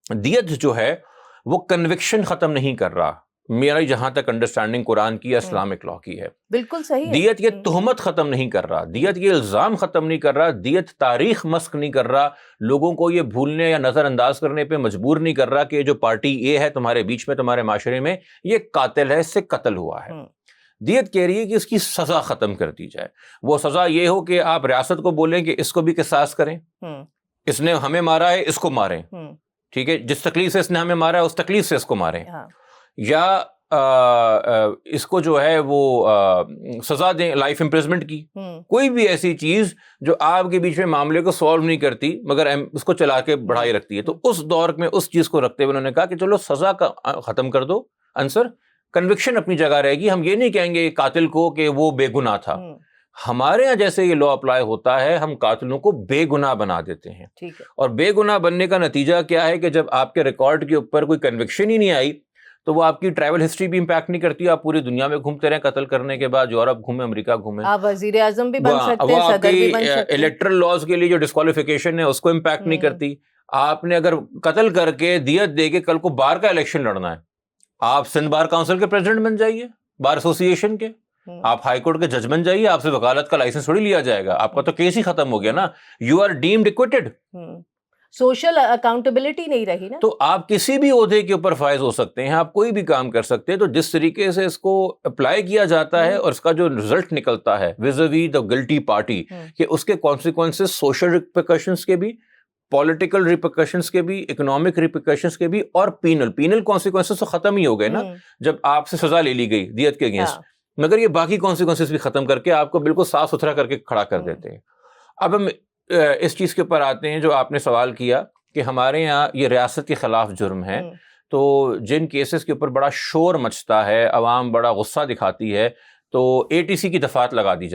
دیت جو ہے وہ کنوکشن ختم نہیں کر رہا، میرا جہاں تک انڈرسٹینڈنگ قرآن کی اسلامک لا کی ہے، بالکل صحیح. دیت یہ تہمت ختم نہیں کر رہا، دیت یہ الزام ختم نہیں کر رہا، دیت تاریخ مسخ نہیں کر رہا، لوگوں کو یہ بھولنے یا نظر انداز کرنے پہ مجبور نہیں کر رہا کہ یہ جو پارٹی اے ہے تمہارے بیچ میں، تمہارے معاشرے میں، یہ قاتل ہے، اس سے قتل ہوا ہے. دیت کہہ رہی ہے کہ اس کی سزا ختم کر دی جائے. وہ سزا یہ ہو کہ آپ ریاست کو بولیں کہ اس کو بھی قصاص کریں، اس نے ہمیں مارا ہے اس کو ماریں، ٹھیک ہے، جس تکلیف سے اس نے ہمیں مارا ہے اس تکلیف سے اس کو ماریں، یا اس کو جو ہے وہ سزا دیں لائف امپریزمنٹ کی. کوئی بھی ایسی چیز جو آپ کے بیچ میں معاملے کو سالو نہیں کرتی مگر اس کو چلا کے بڑھائی رکھتی ہے. تو اس دور میں اس چیز کو رکھتے ہوئے انہوں نے کہا کہ چلو سزا کا ختم کر دو عنصر، کنوکشن اپنی جگہ رہے گی. ہم یہ نہیں کہیں گے قاتل کو کہ وہ بے گناہ تھا. ہمارے یہاں جیسے یہ لا اپلائی ہوتا ہے، ہم قاتلوں کو بے گناہ بنا دیتے ہیں. اور بے گناہ بننے کا نتیجہ کیا ہے کہ جب آپ کے ریکارڈ کے اوپر کوئی کنوکشن ہی نہیں آئی تو وہ آپ کی ٹریول ہسٹری بھی امپیکٹ نہیں کرتی. آپ پوری دنیا میں گھومتے رہیں قتل کرنے کے بعد، یورپ گھومیں، امریکہ گھومیں، آپ وزیر اعظم بھی بن سکتے ہیں، صدر بھی بن سکتے ہیں. الیکٹرل لاز کے لیے جو ڈسکوالیفیکیشن ہے اس کو امپیکٹ نہیں کرتی. آپ نے اگر قتل کر کے دیت دے کے کل کو بار کا الیکشن لڑنا ہے، آپ سندھ بار کونسل کے پریزیڈنٹ بن جائیے، بار ایسوسی ایشن کے، آپ ہائی کورٹ کے جج بن جائیے، آپ سے وکالت کا لائسنس تھوڑی لیا جائے گا، آپ کا تو کیس ہی ختم ہو گیا نا. You are damned equated. Social accountability نہیں رہی نا. تو آپ کسی بھی عہدے کے اوپر فائز ہو سکتے ہیں، آپ کوئی بھی کام کر سکتے ہیں. تو جس طریقے سے اس کو اپلائی کیا جاتا ہے اور اس کا جو رزلٹ نکلتا ہے ویزاوی دا گلٹی پارٹی، کہ اس کے کانسیکوینسز سوشل ریپریکاشنز کے بھی، پولیٹیکل ریپریکاشنز کے بھی، اکنامک ریپریکاشنز کے بھی، اور پینل کانسیکوینسز تو ختم ہی ہو گئے نا جب آپ سے سزا لے لی گئی دیت کے اگینسٹ. مگر یہ باقی کانسیکوینسز بھی ختم کر کے آپ کو بالکل صاف ستھرا کر کے کھڑا کر دیتے ہیں. اب ہم اس چیز کے اوپر آتے ہیں جو آپ نے سوال کیا کہ ہمارے یہاں یہ ریاست کے خلاف جرم ہے. تو جن کیسز کے اوپر بڑا شور مچتا ہے، عوام بڑا غصہ دکھاتی ہے، تو ATC کی دفعات لگا دی جاتی